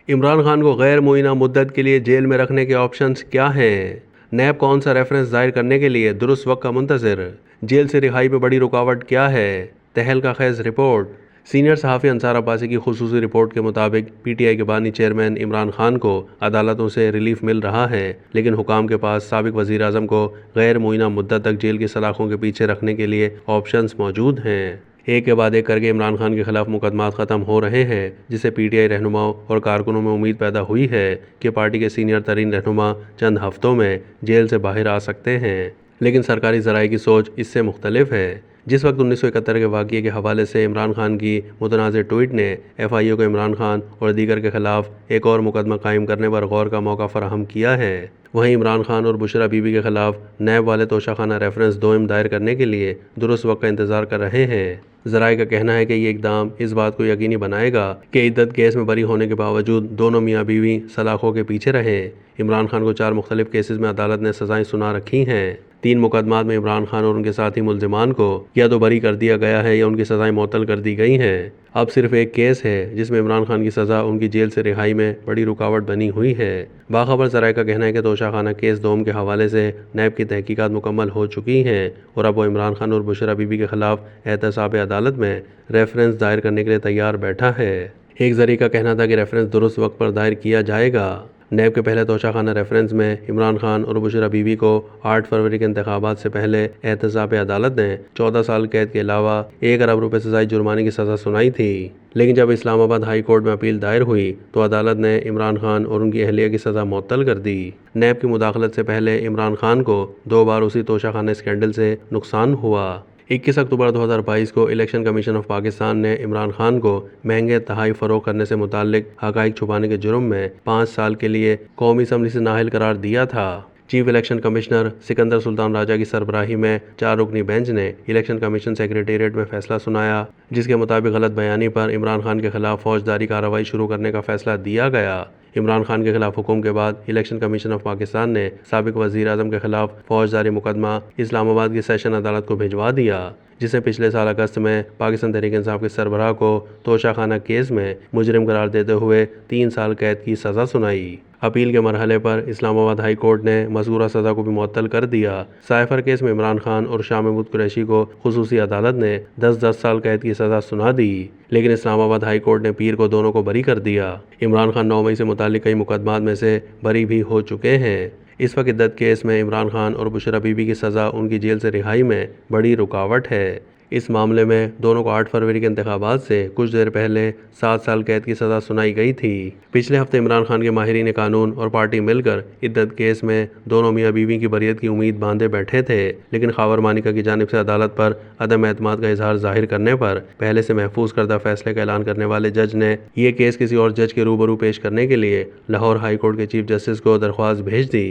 इमरान खान को गैर मुइना मुद्दत के लिए जेल में रखने के ऑप्शंस क्या हैं? नैब कौन सा रेफरेंस दायर करने के लिए दुरुस्त वक्त का मुंतज़िर? जेल से रिहाई में बड़ी रुकावट क्या है? तहलका खैज रिपोर्ट। सीनियर सहाफ़ी अंसार अब्बासी की खुसूसी रिपोर्ट के मुताबिक पीटीआई के बानी चेयरमैन इमरान खान को अदालतों से रिलीफ मिल रहा है, लेकिन हुकाम के पास साबिक वज़ीर आज़म को गैर मुइना मुद्दत तक जेल की सलाखों के पीछे रखने के लिए ऑप्शंस मौजूद हैं। एक के बाद एक करके इमरान खान के खिलाफ मुकदमात ख़त्म हो रहे हैं, जिससे पीटीआई रहनुमाओं और कारकुनों में उम्मीद पैदा हुई है कि पार्टी के सीनियर तरीन रहनुमा चंद हफ्तों में जेल से बाहर आ सकते हैं। लेकिन सरकारी ज़राए की सोच इससे मुख्तलिफ है। जिस वक्त 1971 के वाक़ये के हवाले से इमरान खान की मुतनाज़ ट्वीट ने FIA को इमरान खान और दीगर के खिलाफ एक और मुकदमा कायम करने पर गौर का मौका फराहम किया है, वहीं इमरान खान और बुशरा बीबी के खिलाफ नैब वाले तोशाखाना रेफरेंस दोइम दायर करने के लिए दुरुस्त वक्त का इंतज़ार कर रहे हैं। ज़राए का कहना है कि ये इकदाम इस बात को यकीनी बनाएगा कि इद्दत केस में बरी होने के बावजूद दोनों मियाँ बीवी सलाखों के पीछे रहें। इमरान खान को 4 मुख्तलिफ केसेस में अदालत ने सज़ाएं सुना रखी हैं। 3 मुकदमात में इमरान खान और उनके साथी मुल्जिमान को या तो बरी कर दिया गया है या उनकी सज़ाएं मुअत्तल कर दी गई हैं। अब सिर्फ एक केस है जिसमें इमरान खान की सज़ा उनकी जेल से रिहाई में बड़ी रुकावट बनी हुई है। बाखबर ज़राए का कहना है कि तोशाखाना केस दोम के हवाले से नैब की तहकीकात मुकम्मल हो चुकी हैं और अब वो इमरान खान और बुशरा बीबी के खिलाफ एहतसाब अदालत में रेफरेंस दायर करने के लिए तैयार बैठा है। एक ज़रिए का कहना था कि रेफरेंस दुरुस्त वक्त पर दायर किया जाएगा। नैब के पहले तोशाखाना रेफरेंस में इमरान खान और बुशरा बीबी को 8 फरवरी के इंतखाबात से पहले एहतसाब अदालत ने 14 साल कैद के अलावा 1 अरब रुपए से ज़ायद जुर्माने की सज़ा सुनाई थी। लेकिन जब इस्लामाबाद हाई कोर्ट में अपील दायर हुई तो अदालत ने इमरान खान और उनकी अहलिया की सज़ा मुअत्तल कर दी। नैब की मुदाखलत से पहले इमरान खान को 2 बार उसी तोशाखाना स्कैंडल से नुकसान हुआ। 21 अक्टूबर 2022 को इलेक्शन कमीशन ऑफ पाकिस्तान ने इमरान खान को महंगे तहाई फ़रोग़ करने से मुताल्लिक हक़ाइक़ छुपाने के जुर्म में 5 साल के लिए कौमी असम्बली से नाअहल करार दिया था। Chief election commissioner Sikandar Sultan Raja की सरबराही में 4 रुकनी बेंच ने इलेक्शन कमीशन सेक्रेटेरिएट में फैसला सुनाया, जिसके मुताबिक गलत बयानी पर इमरान खान के खिलाफ फौजदारी कार्रवाई शुरू करने का फैसला दिया गया। इमरान खान के खिलाफ हुक्म के बाद इलेक्शन कमीशन ऑफ पाकिस्तान ने साबिक वज़ीर आज़म के खिलाफ फौजदारी मुकदमा इस्लामाबाद की सेशन अदालत को भिजवा दिया, जिसे पिछले साल अगस्त में पाकिस्तान तहरीक इंसाफ के सरबराह को तोशाखाना केस में मुजरिम करार देते हुए 3 साल कैद की सज़ा सुनाई। अपील के मरहले पर इस्लामाबाद हाई कोर्ट ने मज़कूरा सज़ा को भी मुअत्तल कर दिया। साइफर केस में इमरान खान और शाह महमूद कुरैशी को खुसूसी अदालत ने 10-10 साल कैद की सज़ा सुना दी, लेकिन इस्लामाबाद हाई कोर्ट ने पीर को दोनों को बरी कर दिया। इमरान खान 9 मई से मुताल्लिक कई मुकदमात में से बरी भी हो चुके हैं। इस वक्त इद्दत केस में इमरान खान और बुशरा बीबी की सज़ा उनकी जेल से रिहाई में बड़ी रुकावट है। इस मामले में दोनों को 8 फरवरी के इंतखाबात से कुछ देर पहले 7 साल कैद की सज़ा सुनाई गई थी। पिछले हफ्ते इमरान खान के माहिरीन कानून और पार्टी मिलकर इद्दत केस में दोनों मियाँ बीवी की बरियत की उम्मीद बांधे बैठे थे, लेकिन खावर मानिका की जानिब से अदालत पर अदम एतमाद का इजहार जाहिर करने पर पहले से महफूज करदा फैसले का ऐलान करने वाले जज ने ये केस किसी और जज के रूबरू पेश करने के लिए लाहौर हाई कोर्ट के चीफ जस्टिस को दरख्वास्त भेज दी।